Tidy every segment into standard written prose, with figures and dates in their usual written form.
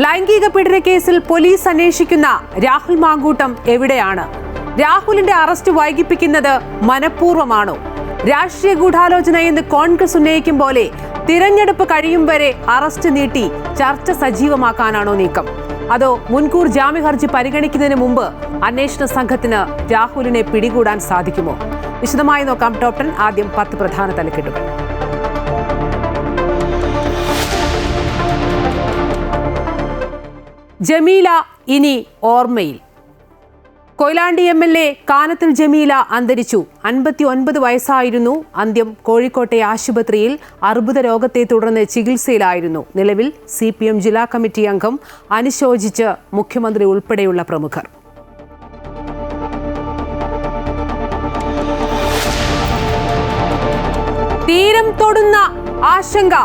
ലൈംഗിക പീഡന കേസിൽ പോലീസ് അന്വേഷിക്കുന്ന രാഹുൽ മാങ്കൂട്ടം എവിടെയാണ്? രാഹുലിന്റെ അറസ്റ്റ് വൈകിപ്പിക്കുന്നത് മനഃപൂർവ്വമാണോ? രാഷ്ട്രീയ ഗൂഢാലോചന എന്ന് കോൺഗ്രസ് ഉന്നയിക്കും പോലെ തിരഞ്ഞെടുപ്പ് കഴിയും വരെ അറസ്റ്റ് നീട്ടി ചർച്ച സജീവമാക്കാനാണോ നീക്കം? അതോ മുൻകൂർ ജാമ്യ ഹർജി പരിഗണിക്കുന്നതിന് മുമ്പ് അന്വേഷണ സംഘത്തിന് രാഹുലിനെ പിടികൂടാൻ സാധിക്കുമോ? വിശദമായി നോക്കാം. ടോപ് 10 ആദ്യം 10 പ്രധാന തലക്കെട്ടുകൾ. ജമീല ഇനി ഓർമ്മയിൽ. കൊയിലാണ്ടി MLA കാനത്തിൽ ജമീല അന്തരിച്ചു. 59 വയസ്സായിരുന്നു. അന്ത്യം കോഴിക്കോട്ടെ ആശുപത്രിയിൽ അർബുദ രോഗത്തെ തുടർന്ന് ചികിത്സയിലായിരുന്നു. നിലവിൽ CPM ജില്ലാ കമ്മിറ്റി അംഗം. അനുശോചിച്ച് മുഖ്യമന്ത്രി ഉൾപ്പെടെയുള്ള പ്രമുഖർ. തീരം തൊടുന്ന ആശങ്ക.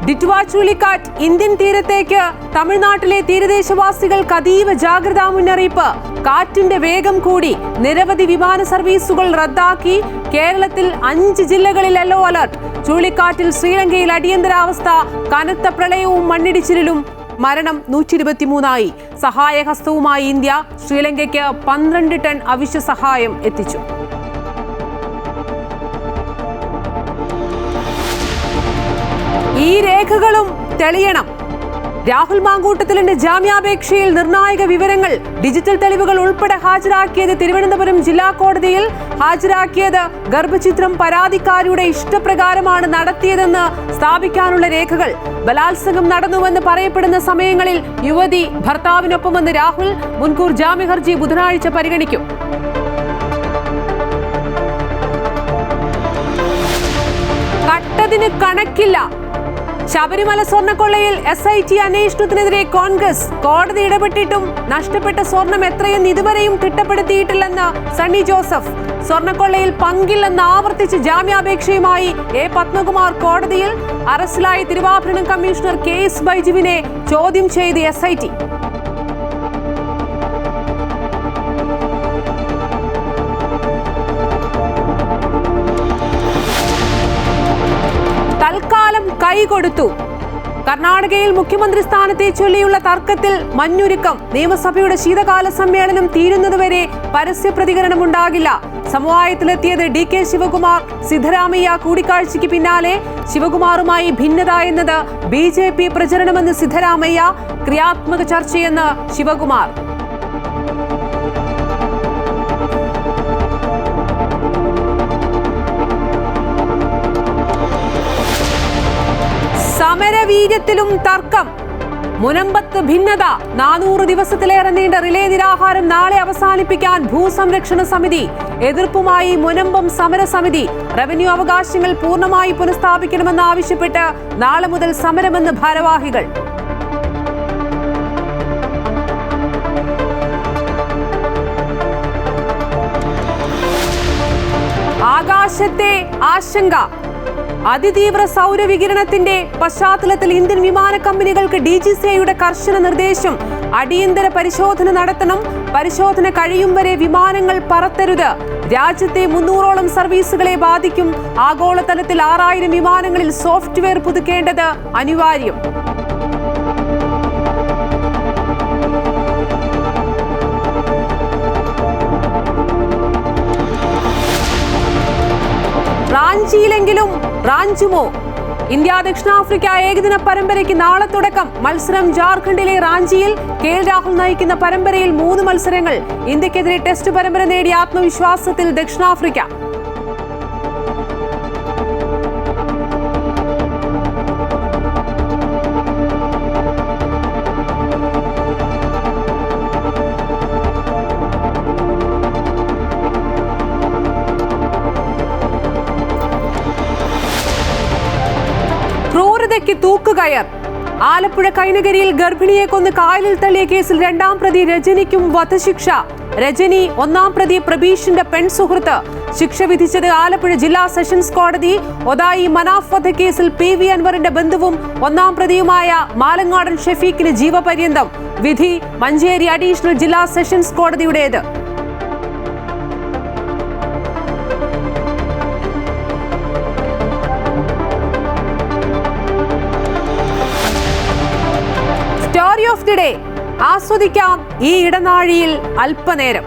ഡിറ്റ്വ ചുഴലിക്കാറ്റ് ഇന്ത്യൻ തീരത്തേക്ക്. തമിഴ്നാട്ടിലെ തീരദേശവാസികൾക്ക് അതീവ ജാഗ്രതാ മുന്നറിയിപ്പ്. കാറ്റിന്റെ വേഗം കൂടി. നിരവധി വിമാന സർവീസുകൾ റദ്ദാക്കി. കേരളത്തിൽ 5 ജില്ലകളിൽ യെല്ലോ അലർട്ട്. ചുഴലിക്കാറ്റിൽ ശ്രീലങ്കയിൽ അടിയന്തരാവസ്ഥ. കനത്ത പ്രളയവും മണ്ണിടിച്ചിലും. മരണം 123. സഹായഹസ്തവുമായി ഇന്ത്യ. ശ്രീലങ്കയ്ക്ക് 12 ടൺ അവശ്യ സഹായം എത്തിച്ചു. ഈ രേഖകളും തെളിയണം. രാഹുൽ മാങ്കൂട്ടത്തിലിന്റെ ജാമ്യാപേക്ഷയിൽ നിർണായക വിവരങ്ങൾ. ഡിജിറ്റൽ തെളിവുകൾ ഉൾപ്പെടെ ഹാജരാക്കിയത് തിരുവനന്തപുരം ജില്ലാ കോടതിയിൽ. ഹാജരാക്കിയത് ഗർഭചിത്രം പരാതിക്കാരിയുടെ ഇഷ്ടപ്രകാരമാണ് നടത്തിയതെന്ന് സ്ഥാപിക്കാനുള്ള രേഖകൾ. ബലാത്സംഗം നടന്നുവെന്ന് പറയപ്പെടുന്ന സമയങ്ങളിൽ യുവതി ഭർത്താവിനൊപ്പമെന്ന് രാഹുൽ. മുൻകൂർ ജാമ്യ ഹർജി ബുധനാഴ്ച പരിഗണിക്കും. കട്ടതിന് കണക്കില്ല. ശബരിമല സ്വർണ്ണക്കൊള്ളയിൽ SIT അന്വേഷണത്തിനെതിരെ കോൺഗ്രസ്. കോടതി ഇടപെട്ടിട്ടും നഷ്ടപ്പെട്ട സ്വർണം എത്രയെന്ന് ഇതുവരെയും തിട്ടപ്പെടുത്തിയിട്ടില്ലെന്ന് സണ്ണി ജോസഫ്. സ്വർണ്ണക്കൊള്ളയിൽ പങ്കില്ലെന്ന് ആവർത്തിച്ച് ജാമ്യാപേക്ഷയുമായി A. പത്മകുമാർ കോടതിയിൽ. അറസ്റ്റിലായ തിരുവാഭരണം കമ്മീഷണർ KS ബൈജുവിനെ ചോദ്യം ചെയ്ത് SIT. തൽക്കാലം കൈകൊടുത്തു. കർണാടകയിൽ മുഖ്യമന്ത്രി സ്ഥാനത്തെ ചൊല്ലിയുള്ള തർക്കത്തിൽ മഞ്ഞുരുക്കം. നിയമസഭയുടെ ശീതകാല സമ്മേളനം തീരുന്നതുവരെ പരസ്യ പ്രതികരണം ഉണ്ടാകില്ല. സമവായത്തിലെത്തിയത് DK ശിവകുമാർ സിദ്ധരാമയ്യ. കൂടിക്കാഴ്ചയ്ക്ക് പിന്നാലെ ശിവകുമാറുമായി ഭിന്നത എന്നത് BJP പ്രചരണമെന്ന് സിദ്ധരാമയ്യ. ക്രിയാത്മക ചർച്ചയെന്ന് ശിവകുമാർ. സമരവീര്യത്തിലും തർക്കം. മുനമ്പത്ത് ഭിന്നത. 400 ദിവസത്തിലേറെ നീണ്ട റിലേ നിരാഹാരം നാളെ അവസാനിപ്പിക്കാൻ ഭൂസംരക്ഷണ സമിതി. എതിർപ്പുമായി മുനമ്പം സമരസമിതി. റവന്യൂ അവകാശങ്ങൾ പൂർണ്ണമായി പുനഃസ്ഥാപിക്കണമെന്നാവശ്യപ്പെട്ട് നാളെ മുതൽ സമരമെന്ന് ഭാരവാഹികൾ. ആകാശത്തെ ആശങ്ക. അതിതീവ്ര സൗരവികിരണത്തിന്റെ പശ്ചാത്തലത്തിൽ ഇന്ത്യൻ വിമാന കമ്പനികൾക്ക് DGCAയുടെ കർശന നിർദ്ദേശം. അടിയന്തര പരിശോധന നടത്തണം. പരിശോധന കഴിയും വരെ വിമാനങ്ങൾ പറത്തരുത്. രാജ്യത്തെ 300ഓളം സർവീസുകളെ ബാധിക്കും. ആഗോളതലത്തിൽ 6000 വിമാനങ്ങളിൽ സോഫ്റ്റ്വെയർ പുതുക്കേണ്ടത് അനിവാര്യം. റാഞ്ചിയിലെങ്കിലും റാഞ്ചുമോ? ഇന്ത്യ ദക്ഷിണാഫ്രിക്ക ഏകദിന പരമ്പരയ്ക്ക് നാളെ തുടക്കം. മത്സരം ജാർഖണ്ഡിലെ റാഞ്ചിയിൽ. KL രാഹുൽ നയിക്കുന്ന പരമ്പരയിൽ 3 മത്സരങ്ങൾ. ഇന്ത്യക്കെതിരെ ടെസ്റ്റ് പരമ്പര നേടിയ ആത്മവിശ്വാസത്തിൽ ദക്ഷിണാഫ്രിക്ക. ക്രൂരതയ്ക്ക് തൂക്കുകയർ. ആലപ്പുഴ കൈനകരിയിൽ ഗർഭിണിയെ കൊന്ന് കായലിൽ തള്ളിയ കേസിൽ 2ാം പ്രതി രജനിക്കും വധശിക്ഷ. രജനി 1ാം പ്രതി പ്രബീഷിന്റെ പെൺസുഹൃത്ത്. ശിക്ഷ വിധിച്ചത് ആലപ്പുഴ ജില്ലാ സെഷൻസ് കോടതി. ഒതായി മനാഫ് വധക്കേസിൽ PV അൻവറിന്റെ ബന്ധുവും 1ാം പ്രതിയുമായ മാലങ്ങാടൻ ഷെഫീഖിന് ജീവപര്യന്തം. വിധി മഞ്ചേരി അഡീഷണൽ ജില്ലാ സെഷൻസ് കോടതിയുടേത്. ഓഫ് ദി ഡേ ആസ്വദിക്കാം ഈ ഇടനാഴിയിൽ അല്പനേരം.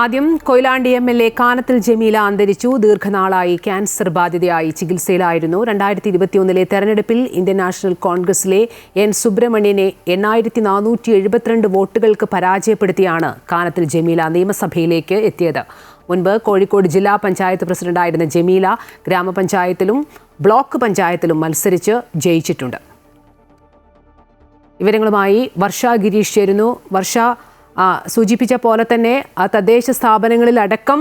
ആദ്യം കൊയിലാണ്ടി MLA കാനത്തിൽ ജമീല അന്തരിച്ചു. ദീർഘനാളായി ക്യാൻസർ ബാധിതയായി ചികിത്സയിലായിരുന്നു. 2021 തെരഞ്ഞെടുപ്പിൽ ഇന്ത്യൻ നാഷണൽ കോൺഗ്രസിലെ N സുബ്രഹ്മണ്യനെ 8472 വോട്ടുകൾക്ക് പരാജയപ്പെടുത്തിയാണ് കാനത്തിൽ ജമീല നിയമസഭയിലേക്ക് എത്തിയത്. മുൻപ് കോഴിക്കോട് ജില്ലാ പഞ്ചായത്ത് പ്രസിഡന്റായിരുന്ന ജമീല ഗ്രാമപഞ്ചായത്തിലും ബ്ലോക്ക് പഞ്ചായത്തിലും മത്സരിച്ച് ജയിച്ചിട്ടുണ്ട്. വിവരങ്ങളുമായി വർഷ ഗിരീഷ് ചേരുന്നു. വർഷ, സൂചിപ്പിച്ച പോലെ തന്നെ തദ്ദേശ സ്ഥാപനങ്ങളിലടക്കം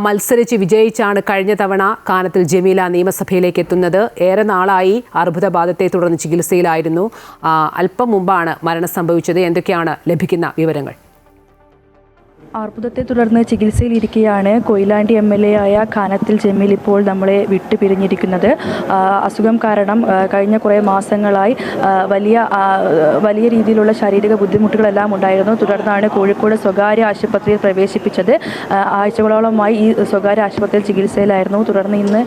മത്സരിച്ച് വിജയിച്ചാണ് കഴിഞ്ഞ തവണ കാനത്തിൽ ജമീല നിയമസഭയിലേക്ക് എത്തുന്നത്. ഏറെ നാളായി അർബുദബാധത്തെ തുടർന്ന് ചികിത്സയിലായിരുന്നു. അല്പം മുമ്പാണ് മരണം സംഭവിച്ചത്. എന്തൊക്കെയാണ് ലഭിക്കുന്ന വിവരങ്ങൾ? അർബുദത്തെ തുടർന്ന് ചികിത്സയിലിരിക്കെയാണ് കൊയിലാണ്ടി MLA ആയ കാനത്തിൽ ജമീൽ ഇപ്പോൾ നമ്മളെ വിട്ടുപിരിഞ്ഞിരിക്കുന്നത്. അസുഖം കാരണം കഴിഞ്ഞ കുറേ മാസങ്ങളായി വലിയ രീതിയിലുള്ള ശാരീരിക ബുദ്ധിമുട്ടുകളെല്ലാം ഉണ്ടായിരുന്നു. തുടർന്നാണ് കോഴിക്കോട് സ്വകാര്യ ആശുപത്രിയിൽ പ്രവേശിപ്പിച്ചത്. ആഴ്ചകളോളമായി ഈ സ്വകാര്യ ആശുപത്രിയിൽ ചികിത്സയിലായിരുന്നു. തുടർന്ന് ഇന്ന്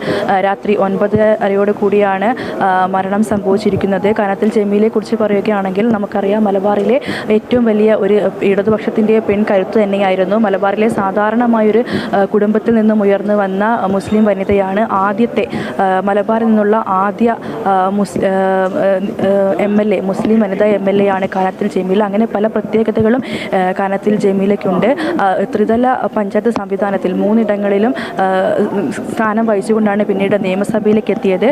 രാത്രി 9:30 കൂടിയാണ് മരണം സംഭവിച്ചിരിക്കുന്നത്. കാനത്തിൽ ജമീലെ കുറിച്ച് പറയുകയാണെങ്കിൽ നമുക്കറിയാം, മലബാറിലെ ഏറ്റവും വലിയ ഒരു ഇടതുപക്ഷത്തിൻ്റെ പെൺകരുത്ത് തന്നെയായിരുന്നു. മലബാറിലെ സാധാരണമായൊരു കുടുംബത്തിൽ നിന്നും ഉയർന്നു വന്ന മുസ്ലിം വനിതയാണ്. മലബാറിൽ നിന്നുള്ള ആദ്യ MLA, മുസ്ലിം വനിതാ MLA ആണ് കാനത്തിൽ ജമീല. അങ്ങനെ പല പ്രത്യേകതകളും കാനത്തിൽ ജമീലയ്ക്കുണ്ട്. ത്രിതല പഞ്ചായത്ത് സംവിധാനത്തിൽ 3 ഇടങ്ങളിലും സ്ഥാനം വഹിച്ചുകൊണ്ടാണ് പിന്നീട് നിയമസഭയിലേക്ക് എത്തിയത്.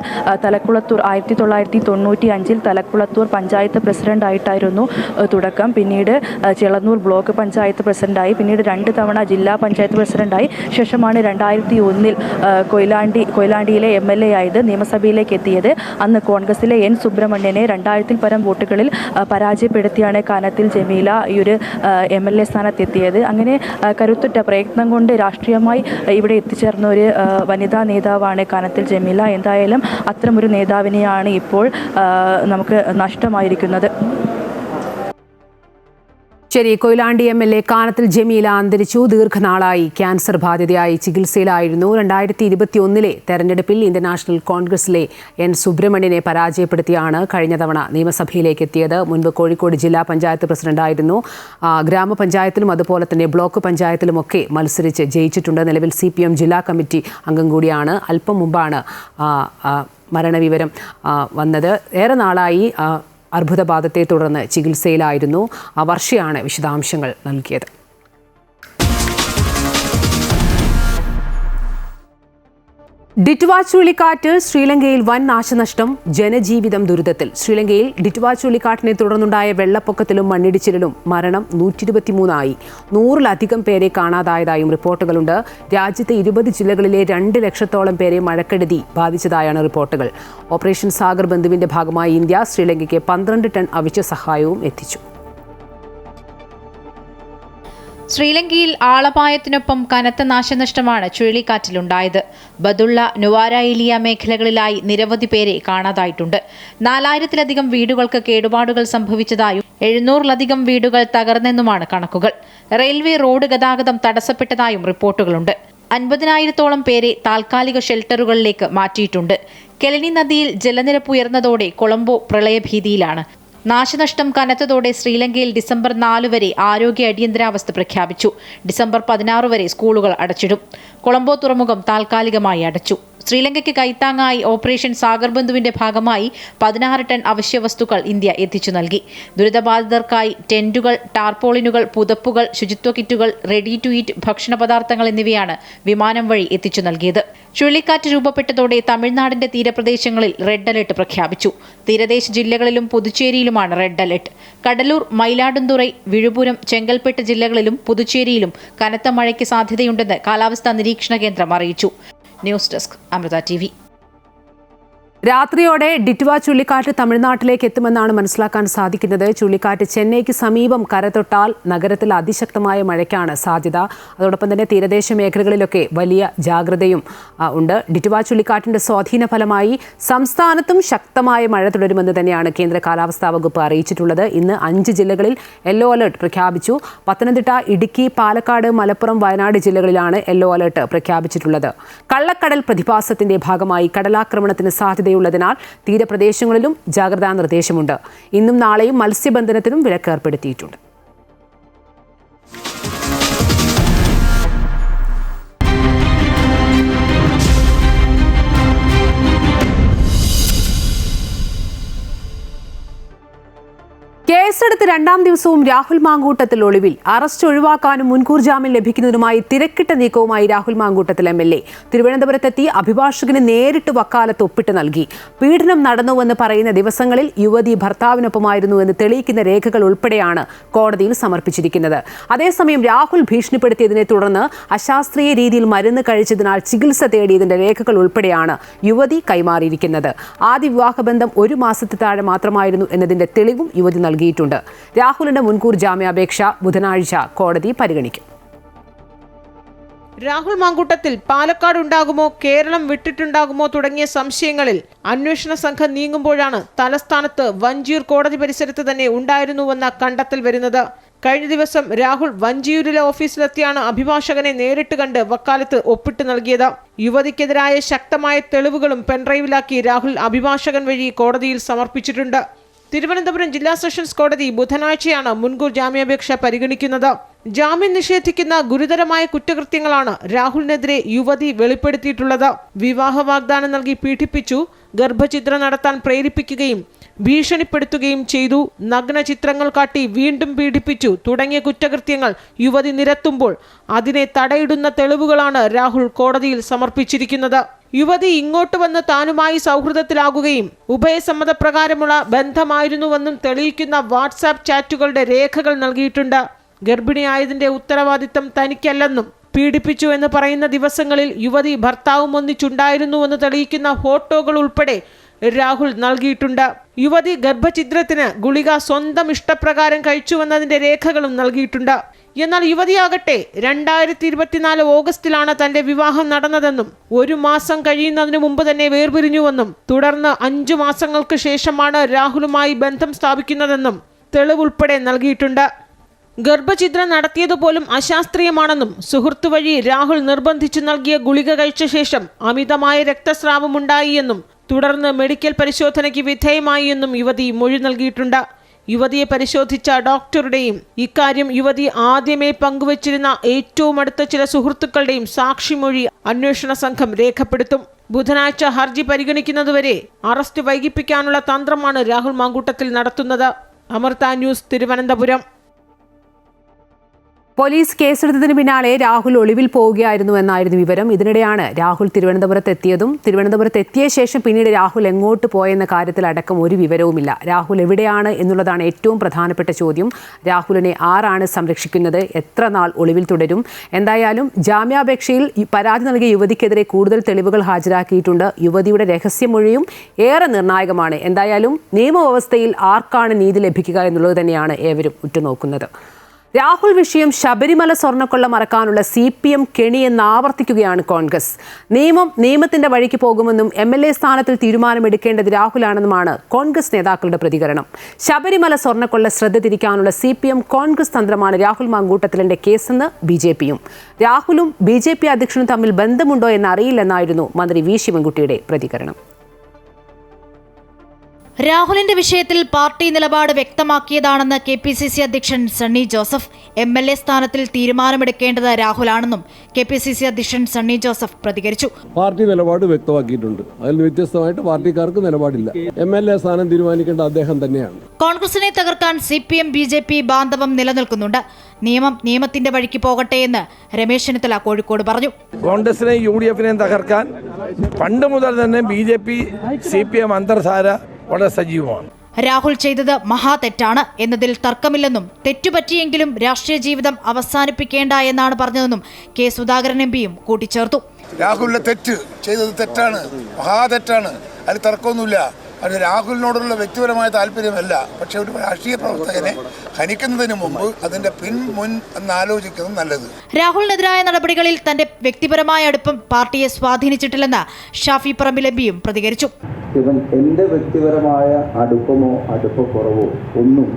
തലക്കുളത്തൂർ 1995 തലക്കുളത്തൂർ പഞ്ചായത്ത് പ്രസിഡന്റായിട്ടായിരുന്നു തുടക്കം. പിന്നീട് ചെളന്നൂർ ബ്ലോക്ക് പഞ്ചായത്ത് പ്രസിഡന്റായി, പിന്നീട് 2 തവണ ജില്ലാ പഞ്ചായത്ത് പ്രസിഡന്റായി. ശേഷമാണ് 2001 കൊയിലാണ്ടിയിലെ MLA ആയത്. നിയമസഭയിലേക്ക് എത്തിയത് അന്ന് കോൺഗ്രസിലെ N സുബ്രഹ്മണ്യനെ 2000-ൽ പരം വോട്ടുകളിൽ പരാജയപ്പെടുത്തിയാണ് കാനത്തിൽ ജമീല ഈ ഒരു MLA സ്ഥാനത്തെത്തിയത്. അങ്ങനെ കരുത്തുറ്റ പ്രയത്നം കൊണ്ട് രാഷ്ട്രീയമായി ഇവിടെ എത്തിച്ചേർന്ന ഒരു വനിതാ നേതാവാണ് കാനത്തിൽ ജമീല. എന്തായാലും അത്തരമൊരു നേതാവിനെയാണ് ഇപ്പോൾ നമുക്ക് നഷ്ടമായിരിക്കുന്നത്. ശരി, കൊയിലാണ്ടി MLA കാനത്തിൽ ജമീല അന്തരിച്ചു. ദീർഘനാളായി ക്യാൻസർ ബാധിതയായി ചികിത്സയിലായിരുന്നു. 2021 തെരഞ്ഞെടുപ്പിൽ ഇന്ത്യൻ നാഷണൽ കോൺഗ്രസിലെ N സുബ്രഹ്മണ്യനെ പരാജയപ്പെടുത്തിയാണ് കഴിഞ്ഞ തവണ നിയമസഭയിലേക്ക് എത്തിയത്. മുൻപ് കോഴിക്കോട് ജില്ലാ പഞ്ചായത്ത് പ്രസിഡന്റായിരുന്നു. ഗ്രാമപഞ്ചായത്തിലും അതുപോലെ തന്നെ ബ്ലോക്ക് പഞ്ചായത്തിലുമൊക്കെ മത്സരിച്ച് ജയിച്ചിട്ടുണ്ട്. നിലവിൽ CPM ജില്ലാ കമ്മിറ്റി അംഗം കൂടിയാണ്. അല്പം മുമ്പാണ് മരണവിവരം വന്നത്. ഏറെ നാളായി അർബുദബാധത്തെ തുടർന്ന് ചികിത്സയിലായിരുന്നു. വർഷയാണ് വിശദാംശങ്ങൾ നൽകിയത്. ഡിറ്റ്വ ചുഴലിക്കാറ്റ് ശ്രീലങ്കയിൽ വൻ നാശനഷ്ടം, ജനജീവിതം ദുരിതത്തിൽ. ശ്രീലങ്കയിൽ ഡിറ്റ്വ ചുഴലിക്കാറ്റിനെ തുടർന്നുണ്ടായ വെള്ളപ്പൊക്കത്തിലും മണ്ണിടിച്ചിലിലും മരണം 123 100-ലധികം പേരെ കാണാതായതായും റിപ്പോർട്ടുകളുണ്ട്. രാജ്യത്തെ 20 ജില്ലകളിലെ 2 ലക്ഷത്തോളം പേരെ മഴക്കെടുതി ബാധിച്ചതായാണ് റിപ്പോർട്ടുകൾ. ഓപ്പറേഷൻ സാഗർ ബന്ധുവിന്റെ ഭാഗമായി ഇന്ത്യ ശ്രീലങ്കയ്ക്ക് 12 ടൺ അവശ്യ സഹായവും എത്തിച്ചു. ശ്രീലങ്കയിൽ ആളപായത്തിനൊപ്പം കനത്ത നാശനഷ്ടമാണ് ചുഴലിക്കാറ്റിലുണ്ടായത്. ബദുള്ള, നുവാരയിലിയ മേഖലകളിലായി നിരവധി പേരെ കാണാതായിട്ടുണ്ട്. 4000-ലധികം വീടുകൾക്ക് കേടുപാടുകൾ സംഭവിച്ചതായും 700-ലധികം വീടുകൾ തകർന്നെന്നുമാണ് കണക്കുകൾ. റെയിൽവേ റോഡ് ഗതാഗതം തടസ്സപ്പെട്ടതായും റിപ്പോർട്ടുകളുണ്ട്. 50,000-ഓളം പേരെ താൽക്കാലിക ഷെൽട്ടറുകളിലേക്ക് മാറ്റിയിട്ടുണ്ട്. കെലനി നദിയിൽ ജലനിരപ്പ് ഉയർന്നതോടെ കൊളംബോ പ്രളയഭീതിയിലാണ്. നാശനഷ്ടം കനത്തതോടെ ശ്രീലങ്കയിൽ ഡിസംബർ 4 വരെ ആരോഗ്യ അടിയന്തരാവസ്ഥ പ്രഖ്യാപിച്ചു. ഡിസംബർ 16 വരെ സ്കൂളുകൾ അടച്ചിടും. കൊളംബോ തുറമുഖം താൽക്കാലികമായി അടച്ചു. ശ്രീലങ്കയ്ക്ക് കൈത്താങ്ങായി ഓപ്പറേഷൻ സാഗർ ബന്ധുവിന്റെ ഭാഗമായി 16 ടൺ അവശ്യ വസ്തുക്കൾ ഇന്ത്യ എത്തിച്ചു നൽകി. ദുരിതബാധിതർക്കായി ടെന്റുകൾ, ടാർപോളിനുകൾ, പുതപ്പുകൾ, ശുചിത്വ കിറ്റുകൾ, റെഡി ടു ഈറ്റ് ഭക്ഷണ പദാർത്ഥങ്ങൾ എന്നിവയാണ് വിമാനം വഴി എത്തിച്ചു നൽകിയത്. ചുഴലിക്കാറ്റ് രൂപപ്പെട്ടതോടെ തമിഴ്നാടിന്റെ തീരപ്രദേശങ്ങളിൽ റെഡ് അലർട്ട് പ്രഖ്യാപിച്ചു. തീരദേശ ജില്ലകളിലും പുതുച്ചേരിയിലുമാണ് റെഡ് അലർട്ട്. കഡലൂർ, മയിലാടുംതുറൈ, വിഴുപുരം, ചെങ്കൽപ്പെട്ട് ജില്ലകളിലും പുതുച്ചേരിയിലും കനത്ത മഴയ്ക്ക് സാധ്യതയുണ്ടെന്ന് കാലാവസ്ഥാ നിരീക്ഷണ കേന്ദ്രം അറിയിച്ചു. News desk, Amrita TV. രാത്രിയോടെ ഡിറ്റ്വ ചുഴലിക്കാറ്റ് തമിഴ്നാട്ടിലേക്ക് എത്തുമെന്നാണ് മനസ്സിലാക്കാൻ സാധിക്കുന്നത്. ചുഴലിക്കാറ്റ് ചെന്നൈക്ക് സമീപം കരതൊട്ടാൽ നഗരത്തിൽ അതിശക്തമായ മഴയ്ക്കാണ് സാധ്യത. അതോടൊപ്പം തന്നെ തീരദേശ മേഖലകളിലൊക്കെ വലിയ ജാഗ്രതയും ഉണ്ട്. ഡിറ്റ്വ ചുഴലിക്കാറ്റിന്റെ സ്വാധീന ഫലമായി സംസ്ഥാനത്തും ശക്തമായ മഴ തുടരുമെന്ന് തന്നെയാണ് കേന്ദ്ര കാലാവസ്ഥാ വകുപ്പ് അറിയിച്ചിട്ടുള്ളത്. ഇന്ന് 5 ജില്ലകളിൽ യെല്ലോ അലർട്ട് പ്രഖ്യാപിച്ചു. പത്തനംതിട്ട, ഇടുക്കി, പാലക്കാട്, മലപ്പുറം, വയനാട് ജില്ലകളിലാണ് യെല്ലോ അലർട്ട് പ്രഖ്യാപിച്ചിട്ടുള്ളത്. കള്ളക്കടൽ പ്രതിഭാസത്തിന്റെ ഭാഗമായി കടലാക്രമണത്തിന് സാധ്യത ുള്ളതിനാൽ തീരപ്രദേശങ്ങളിലും ജാഗ്രതാ നിർദ്ദേശമുണ്ട്. ഇന്നും നാളെയും മത്സ്യബന്ധനത്തിനും വിലക്ക് ഏർപ്പെടുത്തിയിട്ടുണ്ട്. കേസെടുത്ത് 2ാം ദിവസവും രാഹുൽ മാങ്കൂട്ടത്തിൽ ഒളിവിൽ. അറസ്റ്റ് ഒഴിവാക്കാനും മുൻകൂർ ജാമ്യം ലഭിക്കുന്നതിനുമായി തിരക്കിട്ട നീക്കവുമായി രാഹുൽ മാങ്കൂട്ടത്തിൽ MLA തിരുവനന്തപുരത്തെത്തി അഭിഭാഷകന് നേരിട്ട് വക്കാലത്ത് ഒപ്പിട്ട് നൽകി. പീഡനം നടന്നുവെന്ന് പറയുന്ന ദിവസങ്ങളിൽ യുവതി ഭർത്താവിനൊപ്പമായിരുന്നുവെന്ന് തെളിയിക്കുന്ന രേഖകൾ ഉൾപ്പെടെയാണ് കോടതിയിൽ സമർപ്പിച്ചിരിക്കുന്നത്. അതേസമയം രാഹുൽ ഭീഷണിപ്പെടുത്തിയതിനെ തുടർന്ന് അശാസ്ത്രീയ രീതിയിൽ മരുന്ന് കഴിച്ചതിനാൽ ചികിത്സ തേടിയതിന്റെ രേഖകൾ ഉൾപ്പെടെയാണ് യുവതി കൈമാറിയിരിക്കുന്നത്. ആദ്യ വിവാഹബന്ധം 1 മാസത്തിൽ താഴെ മാത്രമായിരുന്നു എന്നതിന്റെ തെളിവും യുവതി നൽകിയിട്ടുണ്ട്. രാഹുലിന്റെ മുൻകൂർ ജാമ്യാപേക്ഷ ബുധനാഴ്ച കോടതി പരിഗണിക്കും. രാഹുൽ മാങ്കൂട്ടത്തിൽ പാലക്കാട് ഉണ്ടാകുമോ, കേരളം വിട്ടിട്ടുണ്ടാകുമോ തുടങ്ങിയ സംശയങ്ങളിൽ അന്വേഷണ സംഘം നീങ്ങുമ്പോഴാണ് തലസ്ഥാനത്ത് വഞ്ചിയൂർ കോടതി പരിസരത്ത് തന്നെ ഉണ്ടായിരുന്നുവെന്ന കണ്ടെത്തൽ വരുന്നത്. കഴിഞ്ഞ ദിവസം രാഹുൽ വഞ്ചിയൂരിലെ ഓഫീസിലെത്തിയാണ് അഭിഭാഷകനെ നേരിട്ട് കണ്ട് വക്കാലത്ത് ഒപ്പിട്ട് നൽകിയത്. യുവതിക്കെതിരായ ശക്തമായ തെളിവുകളും പെൻഡ്രൈവിലാക്കി രാഹുൽ അഭിഭാഷകൻ വഴി കോടതിയിൽ സമർപ്പിച്ചിട്ടുണ്ട്. തിരുവനന്തപുരം ജില്ലാ സെഷൻസ് കോടതി ബുധനാഴ്ചയാണ് മുൻകൂർ ജാമ്യാപേക്ഷ പരിഗണിക്കുന്നത്. ജാമ്യം നിഷേധിക്കുന്ന ഗുരുതരമായ കുറ്റകൃത്യങ്ങളാണ് രാഹുലിനെതിരെ യുവതി വെളിപ്പെടുത്തിയിട്ടുള്ളത്. വിവാഹ വാഗ്ദാനം നൽകി പീഡിപ്പിച്ചു, ഗർഭഛിദ്രം നടത്താൻ പ്രേരിപ്പിക്കുകയും ഭീഷണിപ്പെടുത്തുകയും ചെയ്തു, നഗ്ന ചിത്രങ്ങൾ കാട്ടി വീണ്ടും പീഡിപ്പിച്ചു തുടങ്ങിയ കുറ്റകൃത്യങ്ങൾ യുവതി നിരത്തുമ്പോൾ അതിനെ തടയിടുന്ന തെളിവുകളാണ് രാഹുൽ കോടതിയിൽ സമർപ്പിച്ചിരിക്കുന്നത്. യുവതി ഇങ്ങോട്ട് വന്ന് താനുമായി സൗഹൃദത്തിലാകുകയും ഉഭയസമ്മതപ്രകാരമുള്ള ബന്ധമായിരുന്നുവെന്നും തെളിയിക്കുന്ന വാട്സാപ്പ് ചാറ്റുകളുടെ രേഖകൾ നൽകിയിട്ടുണ്ട്. ഗർഭിണിയായതിന്റെ ഉത്തരവാദിത്തം തനിക്കല്ലെന്നും പീഡിപ്പിച്ചു എന്ന് പറയുന്ന ദിവസങ്ങളിൽ യുവതി ഭർത്താവും ഒന്നിച്ചുണ്ടായിരുന്നുവെന്ന് തെളിയിക്കുന്ന ഫോട്ടോകൾ ഉൾപ്പെടെ രാഹുൽ നൽകിയിട്ടുണ്ട്. യുവതി ഗർഭഛിദ്രത്തിന് ഗുളിക സ്വന്തം ഇഷ്ടപ്രകാരം കഴിച്ചുവെന്നതിന്റെ രേഖകളും നൽകിയിട്ടുണ്ട്. എന്നാൽ യുവതിയാകട്ടെ 2024 ഓഗസ്റ്റിലാണ് തന്റെ വിവാഹം നടന്നതെന്നും 1 മാസം കഴിയുന്നതിന് മുമ്പ് തന്നെ വേർപിരിഞ്ഞുവെന്നും തുടർന്ന് 5 മാസങ്ങൾക്ക് ശേഷമാണ് രാഹുലുമായി ബന്ധം സ്ഥാപിക്കുന്നതെന്നും തെളിവുൾപ്പെടെ നൽകിയിട്ടുണ്ട്. ഗർഭഛിദ്രം നടത്തിയതുപോലും അശാസ്ത്രീയമാണെന്നും സുഹൃത്തു വഴി രാഹുൽ നിർബന്ധിച്ചു നൽകിയ ഗുളിക കഴിച്ച ശേഷം അമിതമായ രക്തസ്രാവമുണ്ടായി എന്നും തുടർന്ന് മെഡിക്കൽ പരിശോധനയ്ക്ക് വിധേയമായി എന്നും യുവതി മൊഴി നൽകിയിട്ടുണ്ട്. യുവതിയെ പരിശോധിച്ച ഡോക്ടറുടെയും ഇക്കാര്യം യുവതി ആദ്യമേ പങ്കുവച്ചിരുന്ന ഏറ്റവും അടുത്ത ചില സുഹൃത്തുക്കളുടെയും സാക്ഷിമൊഴി അന്വേഷണ സംഘം രേഖപ്പെടുത്തും. ബുധനാഴ്ച ഹർജി പരിഗണിക്കുന്നതുവരെ അറസ്റ്റ് വൈകിപ്പിക്കാനുള്ള തന്ത്രമാണ് രാഹുൽ മാങ്കൂട്ടത്തിൽ നടത്തുന്നത്. അമൃത ന്യൂസ്, തിരുവനന്തപുരം. പോലീസ് കേസെടുത്തതിന് പിന്നാലെ രാഹുൽ ഒളിവിൽ പോവുകയായിരുന്നു എന്നായിരുന്നു വിവരം. ഇതിനിടെയാണ് രാഹുൽ തിരുവനന്തപുരത്ത് എത്തിയതും. തിരുവനന്തപുരത്ത് എത്തിയ ശേഷം പിന്നീട് രാഹുൽ എങ്ങോട്ട് പോയെന്ന കാര്യത്തിൽ അടക്കം ഒരു വിവരവുമില്ല. രാഹുൽ എവിടെയാണ് എന്നുള്ളതാണ് ഏറ്റവും പ്രധാനപ്പെട്ട ചോദ്യം. രാഹുലിനെ ആരാണ് സംരക്ഷിക്കുന്നത്? എത്ര നാൾ ഒളിവിൽ തുടരും? എന്തായാലും ജാമ്യാപേക്ഷയിൽ പരാതി നൽകിയ യുവതിക്കെതിരെ കൂടുതൽ തെളിവുകൾ ഹാജരാക്കിയിട്ടുണ്ട്. യുവതിയുടെ രഹസ്യമൊഴിയും ഏറെ നിർണായകമാണ്. എന്തായാലും നിയമവ്യവസ്ഥയിൽ ആർക്കാണ് നീതി ലഭിക്കുക എന്നുള്ളത് തന്നെയാണ് ഏവരും ഉറ്റുനോക്കുന്നത്. രാഹുൽ വിഷയം ശബരിമല സ്വർണ്ണക്കൊള്ള മറക്കാനുള്ള CPM കെണിയെന്ന് ആവർത്തിക്കുകയാണ് കോൺഗ്രസ്. നിയമത്തിന്റെ വഴിക്ക് പോകുമെന്നും MLA സ്ഥാനത്തിൽ തീരുമാനമെടുക്കേണ്ടത് രാഹുലാണെന്നുമാണ് കോൺഗ്രസ് നേതാക്കളുടെ പ്രതികരണം. ശബരിമല സ്വർണ്ണക്കൊള്ള ശ്രദ്ധ തിരിക്കാനുള്ള CPM കോൺഗ്രസ് തന്ത്രമാണ് രാഹുൽ മാങ്കൂട്ടത്തിലിന്റെ കേസെന്ന് BJPയും. രാഹുലും BJP അധ്യക്ഷനും തമ്മിൽ ബന്ധമുണ്ടോ എന്നറിയില്ലെന്നായിരുന്നു മന്ത്രി V ശിവൻകുട്ടിയുടെ പ്രതികരണം. രാഹുലിന്റെ വിഷയത്തിൽ പാർട്ടി നിലപാട് വ്യക്തമാക്കിയതാണെന്ന് KPCC അധ്യക്ഷൻ സണ്ണി ജോസഫ്. MLA സ്ഥാനത്തിൽ തീരുമാനമെടുക്കേണ്ടത് രാഹുലാണെന്നും KPCC അധ്യക്ഷൻ സണ്ണി ജോസഫ് പ്രതികരിച്ചു. പാർട്ടി നിലപാട് വ്യക്തമാക്കിയിട്ടുണ്ട്. അതിൽ വ്യത്യസ്തമായിട്ട് പാർട്ടിക്കാർക്ക് നിലപാടില്ല. MLA സ്ഥാനം തീരുമാനിക്കേണ്ട അദ്ദേഹം തന്നെയാണ്. കോൺഗ്രസിനെ തകർക്കാൻ CPM BJP ബാന്ധവം നിലനിൽക്കുന്നുണ്ട്. നിയമത്തിന്റെ വഴിക്ക് പോകട്ടെ എന്ന് രമേശ് ചെന്നിത്തല കോഴിക്കോട് പറഞ്ഞു. കോൺഗ്രസിനെ UDF-നെ തകർക്കാൻ പണ്ട് മുതൽ തന്നെ BJP CPM അന്തർധാര വളരെ സജീവമാണ്. രാഹുൽ ചെയ്തത് മഹാതെറ്റാണ് എന്നതിൽ തർക്കമില്ലെന്നും തെറ്റുപറ്റിയെങ്കിലും രാഷ്ട്രീയ ജീവിതം അവസാനിപ്പിക്കേണ്ട എന്നാണ് പറഞ്ഞതെന്നും K. സുധാകരൻ MPയും കൂട്ടിച്ചേർത്തു. രാഹുലിന്റെ തെറ്റ് ചെയ്തത് തെറ്റാണ്, മഹാതെറ്റാണ്. അതിൽ തർക്കമൊന്നുമില്ല. അത് രാഹുലിനോടുള്ള വ്യക്തിപരമായ താല്പര്യമല്ല. പക്ഷേ ഒരു രാഷ്ട്രീയ പ്രവർത്തകനെ ഹനിക്കുന്നതിന് മുമ്പ് അതിൻ്റെ മുൻ എന്നാലോചിക്കുന്നത് നല്ലത്. രാഹുലിനെതിരായ നടപടികളിൽ തന്റെ വ്യക്തിപരമായ അടുപ്പം പാർട്ടിയെ സ്വാധീനിച്ചിട്ടില്ലെന്ന് ഷാഫി പറമ്പിൽ എംപിയും പ്രതികരിച്ചു. ഇവൻ എൻ്റെ വ്യക്തിപരമായ അടുപ്പമോ അടുപ്പക്കുറവോ ഒന്നും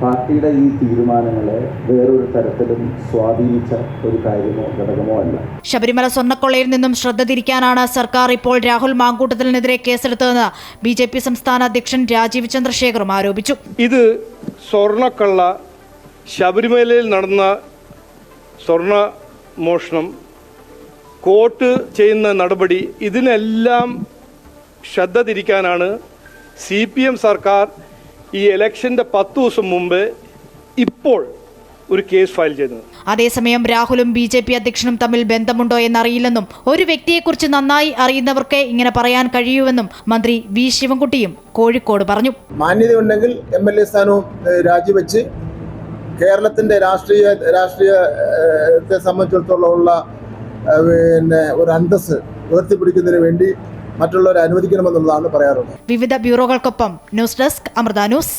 പാർട്ടിയുടെ ഈ തീരുമാനങ്ങളെ വേറൊരു തരത്തിലും സ്വാധീനിച്ച ഒരു കാര്യമോ ഘടകമോ അല്ല. ശബരിമല സ്വർണ്ണക്കൊള്ളയിൽ നിന്നും ശ്രദ്ധ തിരിക്കാനാണ് സർക്കാർ ഇപ്പോൾ രാഹുൽ മാങ്കൂട്ടത്തിനെതിരെ കേസെടുത്തതെന്ന് BJP സംസ്ഥാന അധ്യക്ഷൻ രാജീവ് ചന്ദ്രശേഖറും ആരോപിച്ചു. ഇത് സ്വർണ്ണക്കള്ള, ശബരിമലയിൽ നടന്ന സ്വർണ്ണ മോഷണം, കോട്ട് ചെയ്യുന്ന നടപടി, ഇതിനെല്ലാം ശ്രദ്ധ തിരിക്കാനാണ് CPM സർക്കാർ ഈ ഇലക്ഷന്റെ 10 ദിവസം മുമ്പ് ഇപ്പോൾ ഒരു കേസ് ഫയൽ ചെയ്തത്. അതേസമയം രാഹുലും BJP അധ്യക്ഷനും തമ്മിൽ ബന്ധമുണ്ടോ എന്നറിയില്ലെന്നും ഒരു വ്യക്തിയെക്കുറിച്ച് നന്നായി അറിയുന്നവർക്കേ ഇങ്ങനെ പറയാൻ കഴിയൂവെന്നും മന്ത്രി V ശിവൻകുട്ടിയും കോഴിക്കോട് പറഞ്ഞു. മാന്യതയുണ്ടെങ്കിൽ MLA സ്ഥാനവും രാജിവെച്ച് കേരളത്തിന്റെ രാഷ്ട്രീയത്തെ സംബന്ധിച്ചിടത്തോളം ഉള്ള ഒരു അന്തസ്സ് ഉയർത്തിപ്പിടിക്കുന്നതിന് വേണ്ടി മറ്റുള്ളവരെ അനുവദിക്കണമെന്നുള്ളതാണ് പറയാറുള്ളത്. വിവിധ ബ്യൂറോകൾക്കൊപ്പം ന്യൂസ് ഡെസ്ക് അമൃത ന്യൂസ്.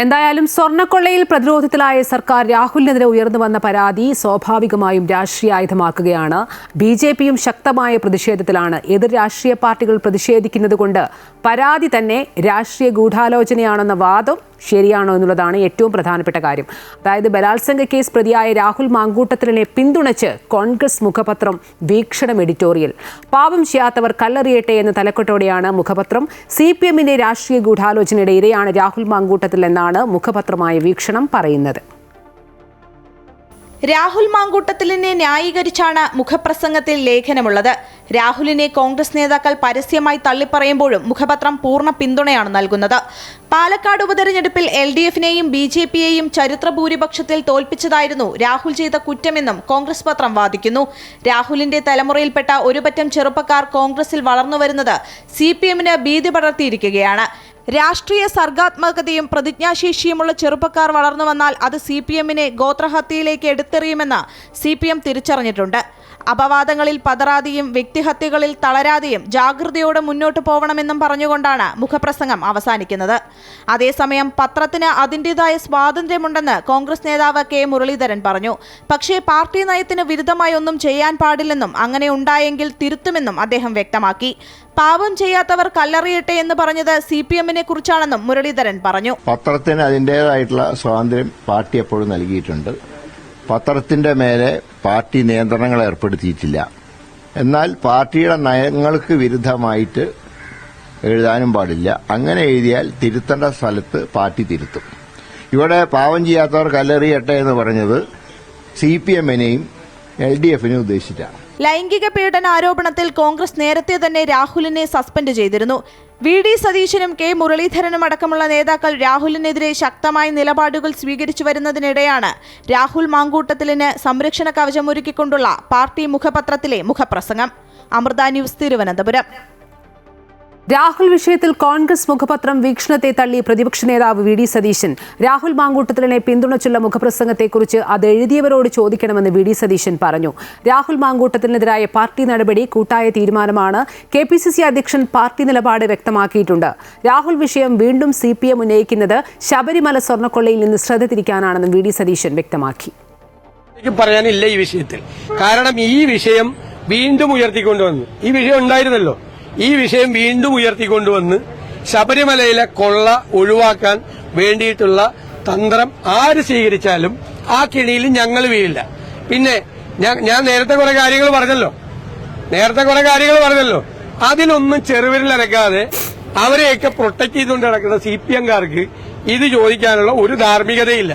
എന്തായാലും സ്വർണ്ണക്കൊള്ളയിൽ പ്രതിരോധത്തിലായ സർക്കാർ രാഹുലിനെതിരെ ഉയർന്നു വന്ന പരാതി സ്വാഭാവികമായും രാഷ്ട്രീയായുധമാക്കുകയാണ്. BJPയും ശക്തമായ പ്രതിഷേധത്തിലാണ്. എതിർ രാഷ്ട്രീയ പാർട്ടികൾ പ്രതിഷേധിക്കുന്നതുകൊണ്ട് പരാതി തന്നെ രാഷ്ട്രീയ ഗൂഢാലോചനയാണെന്ന വാദം ശരിയാണോ എന്നുള്ളതാണ് ഏറ്റവും പ്രധാനപ്പെട്ട കാര്യം. അതായത് ബലാത്സംഗ കേസ് പ്രതിയായ രാഹുൽ മാങ്കൂട്ടത്തിലിനെ പിന്തുണച്ച് കോൺഗ്രസ് മുഖപത്രം വീക്ഷണം എഡിറ്റോറിയൽ. പാപം ചെയ്യാത്തവർ കല്ലെറിയട്ടെ എന്ന തലക്കെട്ടോടെയാണ് മുഖപത്രം. CPMന്റെ രാഷ്ട്രീയ ഗൂഢാലോചനയുടെ ഇരയാണ് രാഹുൽ മാങ്കൂട്ടത്തിൽ എന്നാണ് മുഖപത്രമായ വീക്ഷണം പറയുന്നത്. രാഹുൽ മാങ്കൂട്ടത്തിലിനെ ന്യായീകരിച്ചാണ് മുഖപ്രസംഗത്തിൽ ലേഖനമുള്ളത്. രാഹുലിനെ കോൺഗ്രസ് നേതാക്കൾ പരസ്യമായി തള്ളിപ്പറയുമ്പോഴും മുഖപത്രം പൂർണ്ണ പിന്തുണയാണ് നൽകുന്നത്. പാലക്കാട് ഉപതെരഞ്ഞെടുപ്പിൽ LDFനെയും BJPയെയും ചരിത്ര ഭൂരിപക്ഷത്തിൽ തോൽപ്പിച്ചതായിരുന്നു രാഹുൽ ചെയ്ത കുറ്റമെന്നും കോൺഗ്രസ് പത്രം വാദിക്കുന്നു. രാഹുലിന്റെ തലമുറയിൽപ്പെട്ട ഒരുപറ്റം ചെറുപ്പക്കാർ കോൺഗ്രസിൽ വളർന്നുവരുന്നത് CPMന് ഭീതി പടർത്തിയിരിക്കുകയാണ്. രാഷ്ട്രീയ സർഗാത്മകതയും പ്രതിജ്ഞാശേഷിയുമുള്ള ചെറുപ്പക്കാർ വളർന്നു വന്നാൽ അത് CPMനെ ഗോത്രഹത്യയിലേക്ക് എടുത്തെറിയുമെന്ന് CPM തിരിച്ചറിഞ്ഞിട്ടുണ്ട്. അപവാദങ്ങളിൽ പതറാതെയും വ്യക്തിഹത്യകളിൽ തളരാതെയും ജാഗ്രതയോടെ മുന്നോട്ട് പോകണമെന്നും പറഞ്ഞുകൊണ്ടാണ് മുഖപ്രസംഗം അവസാനിക്കുന്നത്. അതേസമയം പത്രത്തിന് അതിൻ്റെതായ സ്വാതന്ത്ര്യമുണ്ടെന്ന് കോൺഗ്രസ് നേതാവ് K മുരളീധരൻ പറഞ്ഞു. പക്ഷേ പാർട്ടി നയത്തിന് വിരുദ്ധമായി ഒന്നും ചെയ്യാൻ പാടില്ലെന്നും അങ്ങനെ ഉണ്ടായെങ്കിൽ തിരുത്തുമെന്നും അദ്ദേഹം വ്യക്തമാക്കി. പാപം ചെയ്യാത്തവർ കല്ലെറിയട്ടെ എന്ന് പറഞ്ഞത് CPMനെ കുറിച്ചാണെന്നും മുരളീധരൻ പറഞ്ഞു. പത്രത്തിന് അതിൻ്റെതായിട്ടുള്ള സ്വാതന്ത്ര്യം പാർട്ടി എപ്പോഴും നൽകിയിട്ടുണ്ട്. പത്രത്തിന്റെ മേലെ പാർട്ടി നിയന്ത്രണങ്ങൾ ഏർപ്പെടുത്തിയിട്ടില്ല. എന്നാൽ പാർട്ടിയുടെ നയങ്ങൾക്ക് വിരുദ്ധമായിട്ട് എഴുതാനും പാടില്ല. അങ്ങനെ എഴുതിയാൽ തിരുത്തേണ്ട സ്ഥലത്ത് പാർട്ടി തിരുത്തും. ഇവിടെ പാവം ചെയ്യാത്തവർ കല്ലെറിയട്ടെ എന്ന് പറഞ്ഞത് CPMനെയും LDFനെയും ഉദ്ദേശിച്ചാണ്. ലൈംഗിക പീഡന ആരോപണത്തിൽ കോൺഗ്രസ് നേരത്തെ തന്നെ രാഹുലിനെ സസ്പെൻഡ് ചെയ്തിരുന്നു. VD സതീശനും K മുരളീധരനും അടക്കമുള്ള നേതാക്കൾ രാഹുലിനെതിരെ ശക്തമായ നിലപാടുകൾ സ്വീകരിച്ചു വരുന്നതിനിടെയാണ് രാഹുൽ മാങ്കൂട്ടത്തിലിന് സംരക്ഷണ കവചമൊരുക്കിക്കൊണ്ടുള്ള പാർട്ടി മുഖപത്രത്തിലെ മുഖപ്രസംഗം. അമൃത ന്യൂസ്, തിരുവനന്തപുരം. രാഹുൽ വിഷയത്തിൽ കോൺഗ്രസ് മുഖപത്രം വീക്ഷണത്തെ തള്ളി പ്രതിപക്ഷ നേതാവ് VD സതീശൻ. രാഹുൽ മാങ്കൂട്ടത്തിലിനെ പിന്തുണച്ചുള്ള മുഖപ്രസംഗത്തെക്കുറിച്ച് അത് എഴുതിയവരോട് ചോദിക്കണമെന്ന് VD സതീശൻ പറഞ്ഞു. രാഹുൽ മാങ്കൂട്ടത്തിനെതിരായ പാർട്ടി നടപടി കൂട്ടായ തീരുമാനമാണ്. KPCC അധ്യക്ഷൻ പാർട്ടി നിലപാട് വ്യക്തമാക്കിയിട്ടുണ്ട്. രാഹുൽ വിഷയം വീണ്ടും CPM ഉന്നയിക്കുന്നത് ശബരിമല സ്വർണ്ണക്കൊള്ളയിൽ നിന്ന് ശ്രദ്ധ തിരിക്കാനാണെന്നും VD സതീശൻ വ്യക്തമാക്കി. പറയാനില്ല ഈ വിഷയത്തിൽ. കാരണം ഈ വിഷയം വീണ്ടും ഉയർത്തിക്കൊണ്ടുവന്നു. ഈ വിഷയം ഉണ്ടായിരുന്നല്ലോ, ഈ വിഷയം വീണ്ടും ഉയർത്തിക്കൊണ്ടുവന്ന് ശബരിമലയിലെ കൊള്ള ഒഴിവാക്കാൻ വേണ്ടിയിട്ടുള്ള തന്ത്രം ആര് സ്വീകരിച്ചാലും ആ കിണിയിൽ ഞങ്ങൾ വീഴില്ല. പിന്നെ ഞാൻ നേരത്തെ കുറെ കാര്യങ്ങൾ പറഞ്ഞല്ലോ, അതിനൊന്നും ചെറുവിരലനക്കാതെ അവരെയൊക്കെ പ്രൊട്ടക്ട് ചെയ്തുകൊണ്ട് നടക്കുന്ന CPMകാർക്ക് ഇത് ചോദിക്കാനുള്ള ഒരു ധാർമ്മികതയില്ല.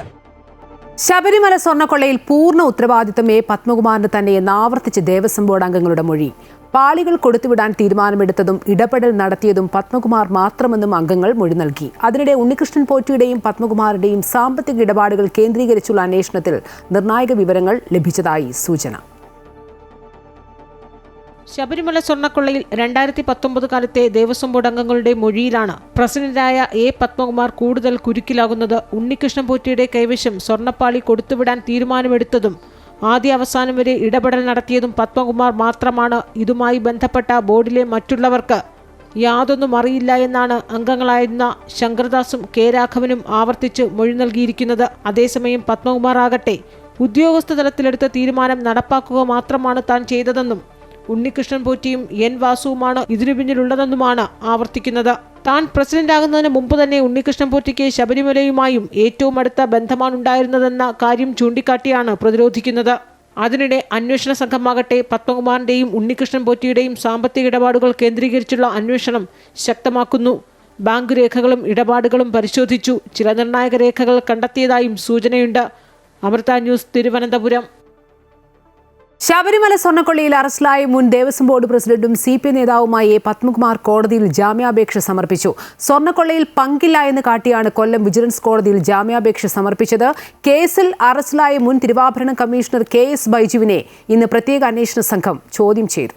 ശബരിമല സ്വർണ്ണക്കൊള്ളയിൽ പൂർണ്ണ ഉത്തരവാദിത്തം A പത്മകുമാറിന് തന്നെയെന്ന് ആവർത്തിച്ച് ദേവസ്വം ബോർഡ് അംഗങ്ങളുടെ മൊഴി. പാളികൾ കൊടുത്തുവിടാൻ തീരുമാനമെടുത്തതും ഇടപെടൽ നടത്തിയതും പത്മകുമാർ മാത്രമെന്നും അംഗങ്ങൾ മൊഴി നൽകി. അതിനിടെ ഉണ്ണികൃഷ്ണൻ പോറ്റിയുടെയും പത്മകുമാറിന്റെയും സാമ്പത്തിക ഇടപാടുകൾ കേന്ദ്രീകരിച്ചുള്ള അന്വേഷണത്തിൽ നിർണായക വിവരങ്ങൾ ലഭിച്ചതായി സൂചന. ശബരിമല സ്വർണ്ണക്കൊള്ളയിൽ 2019 കാലത്തെ ദേവസ്വം ബോർഡ് അംഗങ്ങളുടെ മൊഴിയിലാണ് പ്രസിഡന്റായ A പത്മകുമാർ കൂടുതൽ കുരുക്കിലാകുന്നത്. ഉണ്ണികൃഷ്ണൻ പോറ്റിയുടെ കൈവശം സ്വർണ്ണപ്പാളി കൊടുത്തുവിടാൻ തീരുമാനമെടുത്തതും ആദ്യ അവസാനം വരെ ഇടപെടൽ നടത്തിയതും പത്മകുമാർ മാത്രമാണ്. ഇതുമായി ബന്ധപ്പെട്ട ബോർഡിലെ മറ്റുള്ളവർക്ക് യാതൊന്നും അറിയില്ല എന്നാണ് അംഗങ്ങളായിരുന്ന ശങ്കർദാസും കെ രാഘവനും ആവർത്തിച്ച് മൊഴി നൽകിയിരിക്കുന്നത്. അതേസമയം പത്മകുമാർ ആകട്ടെ ഉദ്യോഗസ്ഥ തലത്തിലെടുത്ത തീരുമാനം നടപ്പാക്കുക മാത്രമാണ് താൻ ചെയ്തതെന്നും ഉണ്ണികൃഷ്ണൻ പോറ്റിയും എൻ വാസുവുമാണ് ഇതിനു പിന്നിലുള്ളതെന്നുമാണ് ആവർത്തിക്കുന്നത്. താൻ പ്രസിഡന്റ് ആകുന്നതിന് മുമ്പ് തന്നെ ഉണ്ണികൃഷ്ണൻ പോറ്റിക്ക് ശബരിമലയുമായും ഏറ്റവും അടുത്ത ബന്ധമാണുണ്ടായിരുന്നതെന്ന കാര്യം ചൂണ്ടിക്കാട്ടിയാണ് പ്രതിരോധിക്കുന്നത്. അതിനിടെ അന്വേഷണ സംഘമാകട്ടെ പത്മകുമാറിന്റെയും ഉണ്ണികൃഷ്ണൻ പോറ്റിയുടെയും സാമ്പത്തിക ഇടപാടുകൾ കേന്ദ്രീകരിച്ചുള്ള അന്വേഷണം ശക്തമാക്കുന്നു. ബാങ്ക് രേഖകളും ഇടപാടുകളും പരിശോധിച്ചു. ചില നിർണായക രേഖകൾ കണ്ടെത്തിയതായും സൂചനയുണ്ട്. അമൃത ന്യൂസ്, തിരുവനന്തപുരം. ശബരിമല സ്വർണ്ണക്കൊള്ളയിൽ അറസ്റ്റിലായ മുൻ ദേവസ്വം ബോർഡ് പ്രസിഡന്റും CPI നേതാവുമായ എ പത്മകുമാർ കോടതിയിൽ ജാമ്യാപേക്ഷ സമർപ്പിച്ചു. സ്വർണ്ണക്കൊള്ളയിൽ പങ്കില്ല എന്ന് കാട്ടിയാണ് കൊല്ലം വിജിലൻസ് കോടതിയിൽ ജാമ്യാപേക്ഷ സമർപ്പിച്ചത്. കേസിൽ അറസ്റ്റിലായ മുൻ തിരുവാഭരണം കമ്മീഷണർ KS ബൈജുവിനെ ഇന്ന് പ്രത്യേക അന്വേഷണ സംഘം ചോദ്യം ചെയ്തു.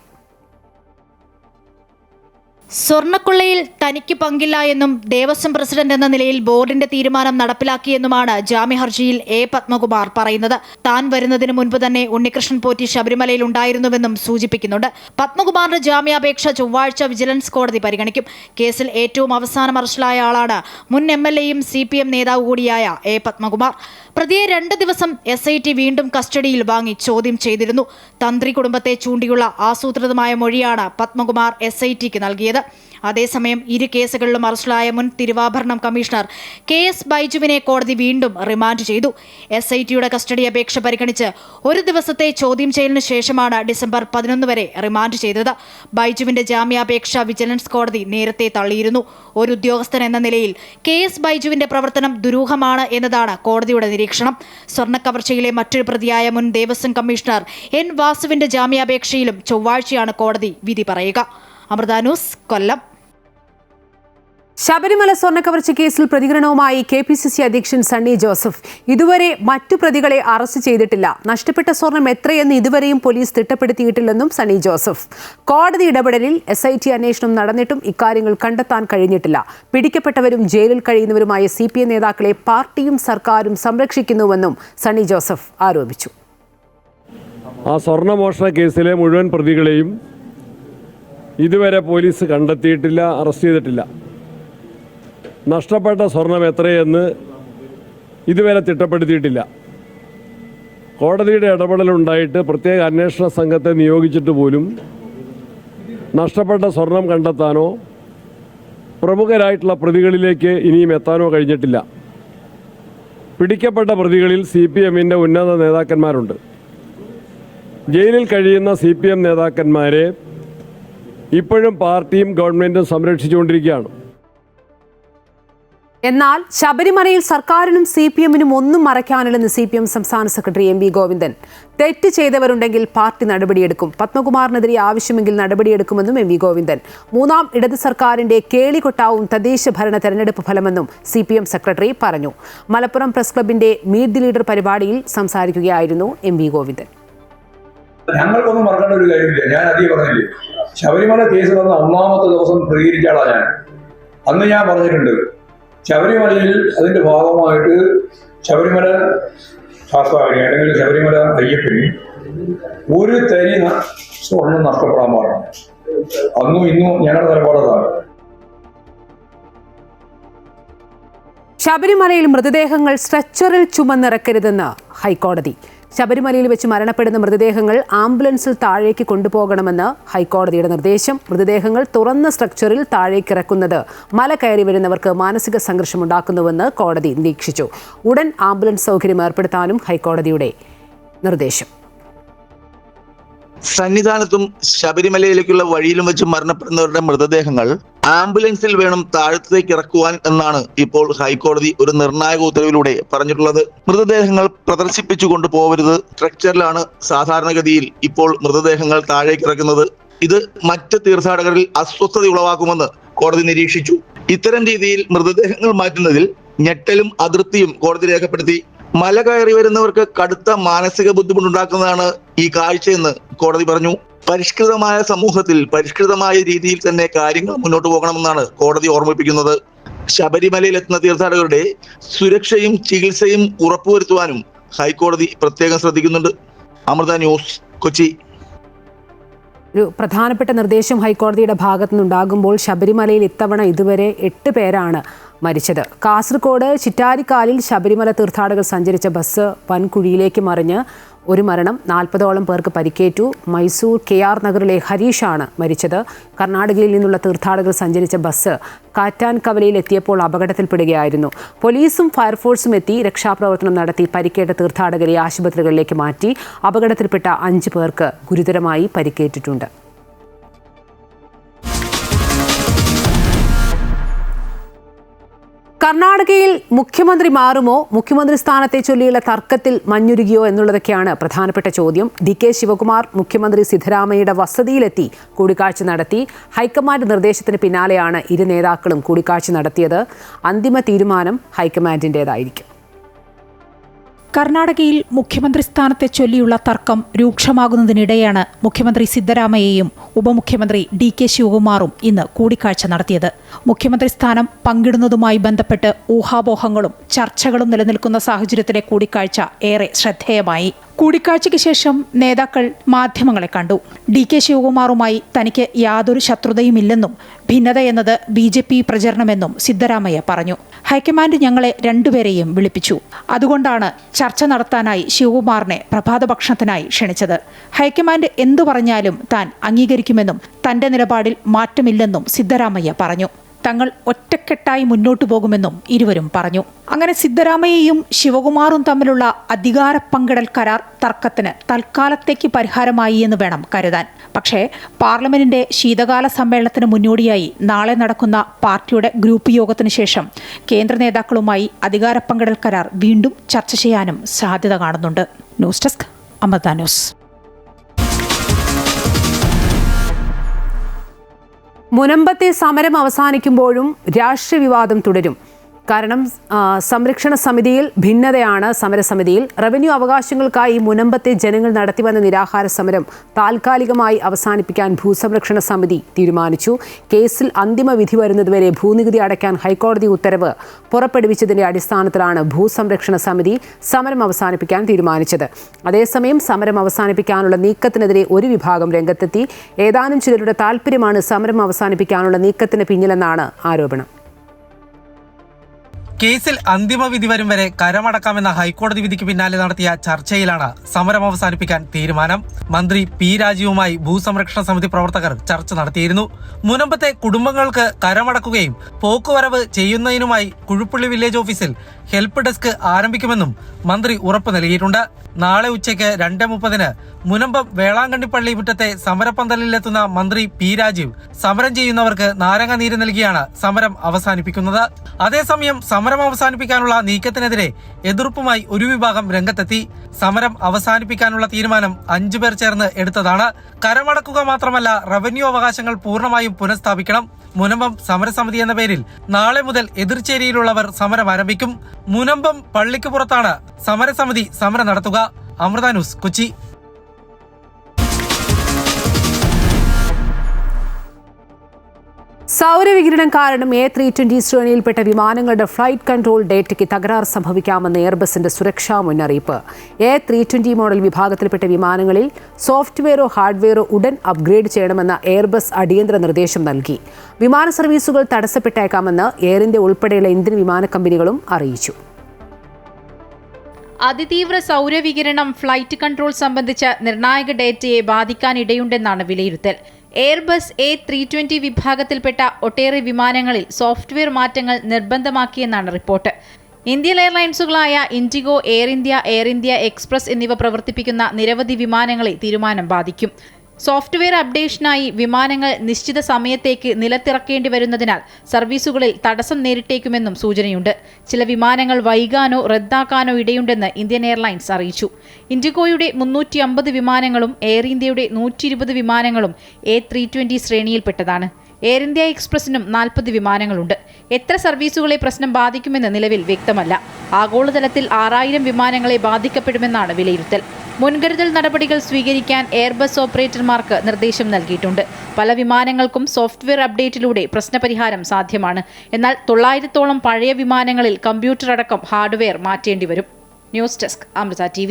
സ്വർണ്ണക്കൊള്ളയിൽ തനിക്ക് പങ്കില്ല എന്നും ദേവസ്വം പ്രസിഡന്റ് എന്ന നിലയിൽ ബോർഡിന്റെ തീരുമാനം നടപ്പിലാക്കിയെന്നുമാണ് ജാമ്യഹർജിയിൽ എ പത്മകുമാർ പറയുന്നത്. താൻ വരുന്നതിന് മുൻപ് തന്നെ ഉണ്ണികൃഷ്ണൻ പോറ്റി ശബരിമലയിൽ ഉണ്ടായിരുന്നുവെന്നും സൂചിപ്പിക്കുന്നുണ്ട്. പത്മകുമാറിന്റെ ജാമ്യാപേക്ഷ ചൊവ്വാഴ്ച വിജിലൻസ് കോടതി പരിഗണിക്കും. കേസിൽ ഏറ്റവും അവസാനം അറസ്റ്റിലായ ആളാണ് മുൻ MLAയും CPM നേതാവ് കൂടിയായ എ പത്മകുമാർ. പ്രതിയെ 2 ദിവസം SIT വീണ്ടും കസ്റ്റഡിയിൽ വാങ്ങി ചോദ്യം ചെയ്തിരുന്നു. തന്ത്രി കുടുംബത്തെ ചൂണ്ടിയുള്ള ആസൂത്രിതമായ മൊഴിയാണ് പത്മകുമാർ SITക്ക് നൽകിയത്. അതേസമയം ഇരു കേസുകളിലും അറസ്റ്റിലായ മുൻ തിരുവാഭരണം കമ്മീഷണർ KS ബൈജുവിനെ കോടതി വീണ്ടും റിമാൻഡ് ചെയ്തു. SITയുടെ കസ്റ്റഡി അപേക്ഷ പരിഗണിച്ച് 1 ദിവസത്തെ ചോദ്യം ചെയ്യലിന് ശേഷമാണ് ഡിസംബർ 11 വരെ റിമാൻഡ് ചെയ്തത്. ബൈജുവിന്റെ ജാമ്യാപേക്ഷ വിജിലൻസ് കോടതി നേരത്തെ തള്ളിയിരുന്നു. ഒരു ഉദ്യോഗസ്ഥൻ എന്ന നിലയിൽ KS ബൈജുവിന്റെ പ്രവർത്തനം ദുരൂഹമാണ് എന്നതാണ് കോടതിയുടെ നിരീക്ഷണം. സ്വർണ്ണക്കവർച്ചയിലെ മറ്റൊരു പ്രതിയായ മുൻ ദേവസ്വം കമ്മീഷണർ N വാസുവിന്റെ ജാമ്യാപേക്ഷയിലും ചൊവ്വാഴ്ചയാണ് കോടതി വിധി പറയുക. അമൃത ന്യൂസ്, കൊല്ലം. ശബരിമല സ്വർണ്ണക്കവർച്ച കേസിൽ പ്രതികരണവുമായി KPCC അധ്യക്ഷൻ സണ്ണി ജോസഫ്. ഇതുവരെ മറ്റു പ്രതികളെ അറസ്റ്റ് ചെയ്തിട്ടില്ല. നഷ്ടപ്പെട്ട സ്വർണം എത്രയെന്ന് ഇതുവരെയും പോലീസ് തിട്ടപ്പെടുത്തിയിട്ടില്ലെന്നും സണ്ണി ജോസഫ്. കോടതി ഇടപെടലിൽ SIT അന്വേഷണം നടന്നിട്ടും ഇക്കാര്യങ്ങൾ കണ്ടെത്താൻ കഴിഞ്ഞിട്ടില്ല. പിടിക്കപ്പെട്ടവരും ജയിലിൽ കഴിയുന്നവരുമായ CPI നേതാക്കളെ പാർട്ടിയും സർക്കാരും സംരക്ഷിക്കുന്നുവെന്നും സണ്ണി ജോസഫ് ആരോപിച്ചു. ആ സ്വർണ്ണമോഷണ കേസിലെ മുഴുവൻ പ്രതികളെയും ഇതുവരെ പോലീസ് കണ്ടെത്തിയിട്ടില്ല, അറസ്റ്റ് ചെയ്തിട്ടില്ല. നഷ്ടപ്പെട്ട സ്വർണം എത്രയെന്ന് ഇതുവരെ തിട്ടപ്പെടുത്തിയിട്ടില്ല. കോടതിയുടെ ഇടപെടലുണ്ടായിട്ട് പ്രത്യേക അന്വേഷണ സംഘത്തെ നിയോഗിച്ചിട്ട് പോലും നഷ്ടപ്പെട്ട സ്വർണം കണ്ടെത്താനോ പ്രമുഖരായിട്ടുള്ള പ്രതികളിലേക്ക് ഇനിയും എത്താനോ കഴിഞ്ഞിട്ടില്ല. പിടിക്കപ്പെട്ട പ്രതികളിൽ CPMന്റെ ഉന്നത നേതാക്കന്മാരുണ്ട്. ജയിലിൽ കഴിയുന്ന CPM നേതാക്കന്മാരെ ഇപ്പോഴും പാർട്ടിയും ഗവൺമെന്റും സംരക്ഷിച്ചുകൊണ്ടിരിക്കുകയാണ്. എന്നാൽ ശബരിമലയിൽ സർക്കാരിനും CPMനും ഒന്നും മറയ്ക്കാനില്ലെന്ന് CPM സംസ്ഥാന സെക്രട്ടറി MV ഗോവിന്ദൻ. തെറ്റ് ചെയ്തവരുണ്ടെങ്കിൽ പാർട്ടി നടപടിയെടുക്കും. പത്മകുമാറിനെതിരെ ആവശ്യമെങ്കിൽ നടപടിയെടുക്കുമെന്നും MV ഗോവിന്ദൻ. മൂന്നാം ഇടത് സർക്കാരിന്റെ കേളികൊട്ടാവും തദ്ദേശ ഭരണ തെരഞ്ഞെടുപ്പ് ഫലമെന്നും CPM സെക്രട്ടറി പറഞ്ഞു. മലപ്പുറം പ്രസ് ക്ലബിന്റെ മീറ്റ് ദി ലീഡർ പരിപാടിയിൽ സംസാരിക്കുകയായിരുന്നു MV ഗോവിന്ദൻ. ഞങ്ങൾക്കൊന്നും മറക്കേണ്ട ഒരു കാര്യമില്ല. ഞാൻ അധികം പറഞ്ഞില്ലേ, ശബരിമല കേസ് വന്ന 1ാമത്തെ ദിവസം പ്രതികരിക്കാളാണ് ഞാൻ. അന്ന് ഞാൻ പറഞ്ഞിട്ടുണ്ട്, ശബരിമലയിൽ അതിന്റെ ഭാഗമായിട്ട് ശബരിമല ശാസ്താവിന് അല്ലെങ്കിൽ ശബരിമല അയ്യപ്പന് ഒരു തരി സ്വർണം നഷ്ടപ്പെടാൻ പാടില്ല. അന്നും ഇന്നും ഞങ്ങളുടെ നിലപാടാണ്. ശബരിമലയിൽ മൃതദേഹങ്ങൾ സ്ട്രെച്ചറിൽ ചുമന്നിറക്കരുതെന്ന് ഹൈക്കോടതി. ശബരിമലയിൽ വെച്ച് മരണപ്പെടുന്ന മൃതദേഹങ്ങൾ ആംബുലൻസിൽ താഴേക്ക് കൊണ്ടുപോകണമെന്ന് ഹൈക്കോടതിയുടെ നിർദ്ദേശം. മൃതദേഹങ്ങൾ തുറന്ന സ്ട്രക്ചറിൽ താഴേക്കിറക്കുന്നത് മല കയറി വരുന്നവർക്ക് മാനസിക സംഘർഷമുണ്ടാക്കുന്നുവെന്ന് കോടതി നിരീക്ഷിച്ചു. ഉടൻ ആംബുലൻസ് സൗകര്യം ഏർപ്പെടുത്താനും ഹൈക്കോടതിയുടെ നിർദ്ദേശം. സന്നിധാനത്തും ശബരിമലയിലേക്കുള്ള വഴിയിലും വെച്ച് മരണപ്പെടുന്നവരുടെ മൃതദേഹങ്ങൾ ആംബുലൻസിൽ വേണം താഴത്തേക്ക് ഇറക്കുവാൻ എന്നാണ് ഇപ്പോൾ ഹൈക്കോടതി ഒരു നിർണായക ഉത്തരവിലൂടെ പറഞ്ഞിട്ടുള്ളത്. മൃതദേഹങ്ങൾ പ്രദർശിപ്പിച്ചു കൊണ്ടുപോകരുത്. സ്ട്രക്ചറിലാണ് സാധാരണഗതിയിൽ ഇപ്പോൾ മൃതദേഹങ്ങൾ താഴേക്ക് ഇറക്കുന്നത്. ഇത് മറ്റ് തീർത്ഥാടകരിൽ അസ്വസ്ഥത ഉളവാക്കുമെന്ന് കോടതി നിരീക്ഷിച്ചു. ഇത്തരം രീതിയിൽ മൃതദേഹങ്ങൾ മാറ്റുന്നതിൽ ഞെട്ടലും അതൃപ്തിയും കോടതി രേഖപ്പെടുത്തി. മല കയറി വരുന്നവർക്ക് കടുത്ത മാനസിക ബുദ്ധിമുട്ടുണ്ടാക്കുന്നതാണ് ഈ കാഴ്ചയെന്ന് കോടതി പറഞ്ഞു. പരിഷ്കൃതമായ സമൂഹത്തിൽ പരിഷ്കൃതമായ രീതിയിൽ തന്നെ കാര്യങ്ങൾ മുന്നോട്ട് പോകണമെന്നാണ് കോടതി ഓർമ്മിപ്പിക്കുന്നത്. ശബരിമലയിൽ എത്തുന്ന തീർത്ഥാടകരുടെ സുരക്ഷയും ചികിത്സയും ഉറപ്പുവരുത്തുവാനും ഹൈക്കോടതി പ്രത്യേകം ശ്രദ്ധിക്കുന്നുണ്ട്. അമൃത ന്യൂസ്, കൊച്ചി. ഒരു പ്രധാനപ്പെട്ട നിർദ്ദേശം ഹൈക്കോടതിയുടെ ഭാഗത്തു നിന്നുണ്ടാകുമ്പോൾ ശബരിമലയിൽ ഇത്തവണ ഇതുവരെ 8 പേരാണ് മരിച്ചത്. കാസർഗോഡ് ചിറ്റാരിക്കാലിൽ ശബരിമല തീർത്ഥാടകർ സഞ്ചരിച്ച ബസ് വൻകുഴിയിലേക്ക് മറിഞ്ഞ് ഒരു മരണം, 40ഓളം പേർക്ക് പരിക്കേറ്റു. മൈസൂർ KR നഗറിലെ ഹരീഷാണ് മരിച്ചത്. കർണാടകയിൽ നിന്നുള്ള തീർത്ഥാടകർ സഞ്ചരിച്ച ബസ് കാറ്റാൻകവലയിൽ എത്തിയപ്പോൾ അപകടത്തിൽപ്പെടുകയായിരുന്നു. പോലീസും ഫയർഫോഴ്സും എത്തി രക്ഷാപ്രവർത്തനം നടത്തി പരിക്കേറ്റ തീർത്ഥാടകരെ ആശുപത്രികളിലേക്ക് മാറ്റി. അപകടത്തിൽപ്പെട്ട 5 പേർക്ക് ഗുരുതരമായി പരിക്കേറ്റിട്ടുണ്ട്. കർണാടകയിൽ മുഖ്യമന്ത്രി മാറുമോ, മുഖ്യമന്ത്രി സ്ഥാനത്തെ ചൊല്ലിയുള്ള തർക്കത്തിൽ മഞ്ഞുരുകിയോ എന്നുള്ളതൊക്കെയാണ് പ്രധാനപ്പെട്ട ചോദ്യം. DK ശിവകുമാർ മുഖ്യമന്ത്രി സിദ്ധരാമയ്യയുടെ വസതിയിലെത്തി കൂടിക്കാഴ്ച നടത്തി. ഹൈക്കമാൻഡ് നിർദ്ദേശത്തിന് പിന്നാലെയാണ് ഇരു നേതാക്കളും കൂടിക്കാഴ്ച നടത്തിയത്. അന്തിമ തീരുമാനം ഹൈക്കമാൻഡിൻ്റേതായിരിക്കും. കർണാടകയിൽ മുഖ്യമന്ത്രി സ്ഥാനത്തെ ചൊല്ലിയുള്ള തർക്കം രൂക്ഷമാകുന്നതിനിടെയാണ് മുഖ്യമന്ത്രി സിദ്ധരാമയ്യയും ഉപമുഖ്യമന്ത്രി DK ശിവകുമാറും ഇന്ന് കൂടിക്കാഴ്ച നടത്തിയത്. മുഖ്യമന്ത്രി സ്ഥാനം പങ്കിടുന്നതുമായി ബന്ധപ്പെട്ട് ഊഹാപോഹങ്ങളും ചർച്ചകളും നിലനിൽക്കുന്ന സാഹചര്യത്തിലെ കൂടിക്കാഴ്ച ഏറെ ശ്രദ്ധേയമായി. കൂടിക്കാഴ്ചയ്ക്ക് ശേഷം നേതാക്കൾ മാധ്യമങ്ങളെ കണ്ടു. DK ശിവകുമാറുമായി തനിക്ക് യാതൊരു ശത്രുതയുമില്ലെന്നും ഭിന്നതയെന്നത് BJP പ്രചരണമെന്നും സിദ്ധരാമയ്യ പറഞ്ഞു. ഹൈക്കമാൻഡ് ഞങ്ങളെ രണ്ടുപേരെയും വിളിപ്പിച്ചു. അതുകൊണ്ടാണ് ചർച്ച നടത്താനായി ശിവകുമാറിനെ പ്രഭാതഭക്ഷണത്തിനായി ക്ഷണിച്ചത്. ഹൈക്കമാൻഡ് എന്തു പറഞ്ഞാലും താൻ അംഗീകരിക്കുമെന്നും തന്റെ നിലപാടിൽ മാറ്റമില്ലെന്നും സിദ്ധരാമയ്യ പറഞ്ഞു. തങ്ങൾ ഒറ്റക്കെട്ടായി മുന്നോട്ടു പോകുമെന്നും ഇരുവരും പറഞ്ഞു. അങ്ങനെ സിദ്ധരാമയ്യയും ശിവകുമാറും തമ്മിലുള്ള അധികാര പങ്കിടൽ കരാർ തർക്കത്തിന് തൽക്കാലത്തേക്ക് പരിഹാരമായി എന്ന് വേണം കരുതാൻ. പക്ഷേ പാർലമെന്റിന്റെ ശീതകാല സമ്മേളനത്തിന് മുന്നോടിയായി നാളെ നടക്കുന്ന പാർട്ടിയുടെ ഗ്രൂപ്പ് യോഗത്തിന് ശേഷം കേന്ദ്ര നേതാക്കളുമായി അധികാര പങ്കിടൽ കരാർ വീണ്ടും ചർച്ച ചെയ്യാനും സാധ്യത കാണുന്നുണ്ട്. News desk Amrita news. മുനമ്പത്തെ സമരം അവസാനിക്കുമ്പോഴും രാഷ്ട്രീയ വിവാദം തുടരും. കാരണം സംരക്ഷണ സമിതിയിൽ ഭിന്നതയാണ്. സമരസമിതിയിൽ റവന്യൂ അവകാശങ്ങൾക്കായി മുനമ്പത്തെ ജനങ്ങൾ നടത്തിവന്ന നിരാഹാര സമരം താൽക്കാലികമായി അവസാനിപ്പിക്കാൻ ഭൂസംരക്ഷണ സമിതി തീരുമാനിച്ചു. കേസിൽ അന്തിമ വിധി വരുന്നതുവരെ ഭൂനികുതി അടയ്ക്കാൻ ഹൈക്കോടതി ഉത്തരവ് പുറപ്പെടുവിച്ചതിന്റെ അടിസ്ഥാനത്തിലാണ് ഭൂസംരക്ഷണ സമിതി സമരം അവസാനിപ്പിക്കാൻ തീരുമാനിച്ചത്. അതേസമയം സമരം അവസാനിപ്പിക്കാനുള്ള നീക്കത്തിനെതിരെ ഒരു വിഭാഗം രംഗത്തെത്തി. ഏതാനും ചിലരുടെ താൽപ്പര്യമാണ് സമരം അവസാനിപ്പിക്കാനുള്ള നീക്കത്തിന് പിന്നിലെന്നാണ് ആരോപണം. കേസിൽ അന്തിമ വിധി വരും വരെ കരമടക്കാമെന്ന ഹൈക്കോടതി വിധിക്ക് പിന്നാലെ നടത്തിയ ചർച്ചയിലാണ് സമരം അവസാനിപ്പിക്കാൻ തീരുമാനം. മന്ത്രി P രാജീവുമായി ഭൂസംരക്ഷണ സമിതി പ്രവർത്തകർ ചർച്ച നടത്തിയിരുന്നു. മുനമ്പത്തെ കുടുംബങ്ങൾക്ക് കരമടക്കുകയും പോക്കുവരവ് ചെയ്യുന്നതിനുമായി കുഴുപ്പള്ളി വില്ലേജ് ഓഫീസിൽ ഹെൽപ്പ് ഡെസ്ക് ആരംഭിക്കുമെന്നും മന്ത്രി ഉറപ്പു നൽകിയിട്ടുണ്ട്. നാളെ ഉച്ചയ്ക്ക് 2:30 മുനമ്പം വേളാങ്കണ്ണി പള്ളി മുറ്റത്തെ സമരപ്പന്തലിലെത്തുന്ന മന്ത്രി P രാജീവ് സമരം ചെയ്യുന്നവർക്ക് നാരങ്ങ നീര് നൽകിയാണ് സമരം അവസാനിപ്പിക്കുന്നത്. അതേസമയം സമരം അവസാനിപ്പിക്കാനുള്ള നീക്കത്തിനെതിരെ എതിർപ്പുമായി ഒരു വിഭാഗം രംഗത്തെത്തി. സമരം അവസാനിപ്പിക്കാനുള്ള തീരുമാനം 5 പേർ ചേർന്ന് എടുത്തതാണ്. കരമടക്കുക മാത്രമല്ല, റവന്യൂ അവകാശങ്ങൾ പൂർണ്ണമായും പുനഃസ്ഥാപിക്കണം. മുനമ്പം സമരസമിതി എന്ന പേരിൽ നാളെ മുതൽ എതിർചേരിയിലുള്ളവർ സമരം ആരംഭിക്കും. മുനമ്പം പള്ളിക്ക് പുറത്താണ് സമരസമിതി സമരം നടത്തുക. അമൃത ന്യൂസ്, കൊച്ചി. സൗരവികിരണം കാരണം A320 ശ്രേണിയിൽപ്പെട്ട വിമാനങ്ങളുടെ ഫ്ലൈറ്റ് കൺട്രോൾ ഡേറ്റയ്ക്ക് തകരാർ സംഭവിക്കാമെന്ന് എയർബസിന്റെ സുരക്ഷാ മുന്നറിയിപ്പ്. A320 മോഡൽ വിഭാഗത്തിൽപ്പെട്ട വിമാനങ്ങളിൽ സോഫ്റ്റ്വെയറോ ഹാർഡ്വെയറോ ഉടൻ അപ്ഗ്രേഡ് ചെയ്യണമെന്ന് എയർബസ് അടിയന്തര നിർദ്ദേശം നൽകി. വിമാന സർവീസുകൾ തടസ്സപ്പെട്ടേക്കാമെന്ന് എയർ ഇന്ത്യ ഉൾപ്പെടെയുള്ള ഇന്ത്യൻ വിമാന കമ്പനികളും അറിയിച്ചു. അതിതീവ്ര സൗരവികിരണം ഫ്ലൈറ്റ് കൺട്രോൾ സംബന്ധിച്ച നിർണായക ഡേറ്റയെ ബാധിക്കാനിടയുണ്ടെന്നാണ് വിലയിരുത്തൽ. എയർബസ് A320 വിഭാഗത്തിൽപ്പെട്ട ഒട്ടേറെ വിമാനങ്ങളിൽ സോഫ്റ്റ്വെയർ മാറ്റങ്ങൾ നിർബന്ധമാക്കിയെന്നാണ് റിപ്പോർട്ട്. ഇന്ത്യൻ എയർലൈൻസുകളായ ഇൻഡിഗോ, എയർ ഇന്ത്യ എക്സ്പ്രസ് എന്നിവ പ്രവർത്തിപ്പിക്കുന്ന നിരവധി വിമാനങ്ങളെ തീരുമാനം ബാധിക്കും. സോഫ്റ്റ്വെയർ അപ്ഡേഷനായി വിമാനങ്ങൾ നിശ്ചിത സമയത്തേക്ക് നിലത്തിറക്കേണ്ടി വരുന്നതിനാൽ സർവീസുകളിൽ തടസ്സം നേരിട്ടേക്കുമെന്നും സൂചനയുണ്ട്. ചില വിമാനങ്ങൾ വൈകാനോ റദ്ദാക്കാനോ ഇടയുണ്ടെന്ന് ഇന്ത്യൻ എയർലൈൻസ് അറിയിച്ചു. ഇൻഡിഗോയുടെ 350 വിമാനങ്ങളും എയർ ഇന്ത്യയുടെ 120 വിമാനങ്ങളും A320 ശ്രേണിയിൽപ്പെട്ടതാണ്. Air India എക്സ്പ്രസിനും 40 വിമാനങ്ങളുണ്ട്. എത്ര സർവീസുകളെ പ്രശ്നം ബാധിക്കുമെന്ന് നിലവിൽ വ്യക്തമല്ല. ആഗോളതലത്തിൽ 6000 വിമാനങ്ങളെ ബാധിക്കപ്പെടുമെന്നാണ് വിലയിരുത്തൽ. മുൻകരുതൽ നടപടികൾ സ്വീകരിക്കാൻ എയർബസ് ഓപ്പറേറ്റർമാർക്ക് നിർദ്ദേശം നൽകിയിട്ടുണ്ട്. പല വിമാനങ്ങൾക്കും സോഫ്റ്റ്വെയർ അപ്ഡേറ്റിലൂടെ പ്രശ്നപരിഹാരം സാധ്യമാണ്. എന്നാൽ 900ഓളം പഴയ വിമാനങ്ങളിൽ കമ്പ്യൂട്ടർ അടക്കം ഹാർഡ്വെയർ മാറ്റേണ്ടി വരും. News desk, Amrita TV.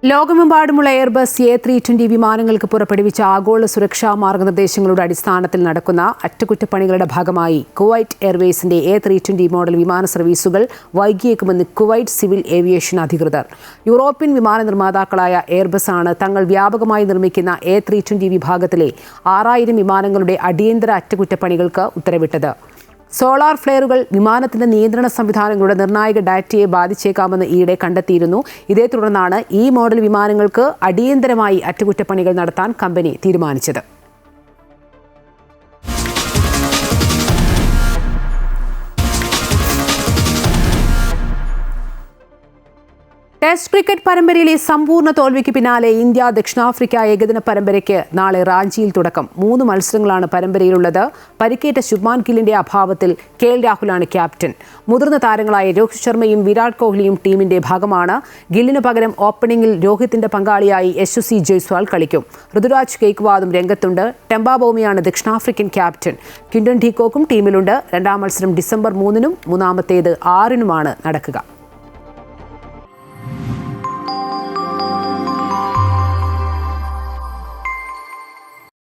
ലോകമെമ്പാടുമുള്ള എയർബസ് A320 വിമാനങ്ങൾക്ക് പുറപ്പെടുവിച്ച ആഗോള സുരക്ഷാ മാർഗനിർദ്ദേശങ്ങളുടെ അടിസ്ഥാനത്തിൽ നടക്കുന്ന അറ്റകുറ്റപ്പണികളുടെ ഭാഗമായി കുവൈറ്റ് എയർവേസിന്റെ A320 മോഡൽ വിമാന സർവീസുകൾ വൈകിയേക്കുമെന്ന് കുവൈറ്റ് സിവിൽ ഏവിയേഷൻ അധികൃതർ. യൂറോപ്യൻ വിമാന നിർമ്മാതാക്കളായ എയർബസ് ആണ് തങ്ങൾ വ്യാപകമായി നിർമ്മിക്കുന്ന A320 വിഭാഗത്തിലെ 6000 വിമാനങ്ങളുടെ അടിയന്തര അറ്റകുറ്റപ്പണികൾക്ക് ഉത്തരവിട്ടത്. സോളാർ ഫ്ലെയറുകൾ വിമാനത്തിന്റെ നിയന്ത്രണ സംവിധാനങ്ങളുടെ നിർണായക ഡാറ്റയെ ബാധിച്ചേക്കാമെന്ന് ഈയിടെ കണ്ടെത്തിയിരുന്നു. ഇതേ തുടർന്നാണ് ഈ മോഡൽ വിമാനങ്ങൾക്ക് അടിയന്തരമായി അറ്റകുറ്റപ്പണികൾ നടത്താൻ കമ്പനി തീരുമാനിച്ചത്. ടെസ്റ്റ് ക്രിക്കറ്റ് പരമ്പരയിലെ സമ്പൂർണ്ണ തോൽവിക്ക് പിന്നാലെ ഇന്ത്യ ദക്ഷിണാഫ്രിക്ക ഏകദിന പരമ്പരയ്ക്ക് നാളെ റാഞ്ചിയിൽ തുടക്കം. 3 മത്സരങ്ങളാണ് പരമ്പരയിലുള്ളത്. പരിക്കേറ്റ ശുഭ്മാൻ ഗില്ലിന്റെ അഭാവത്തിൽ KL രാഹുലാണ് ക്യാപ്റ്റൻ. മുതിർന്ന താരങ്ങളായ രോഹിത് ശർമ്മയും വിരാട് കോഹ്ലിയും ടീമിന്റെ ഭാഗമാണ്. ഗില്ലിന് പകരം ഓപ്പണിംഗിൽ രോഹിത്തിന്റെ പങ്കാളിയായി യശസ്വി ജയ്സ്വാൾ കളിക്കും. ഋതുരാജ് ഗെയ്ക്വാദും രംഗത്തുണ്ട്. ടെമ്പ ബൗമിയാണ് ദക്ഷിണാഫ്രിക്കൻ ക്യാപ്റ്റൻ. ക്വിന്റൺ ഡി കോക്കും ടീമിലുണ്ട്. 2ാം മത്സരം ഡിസംബർ 3-നും 3ാമത്തേത് 6-നുമാണ് നടക്കുക.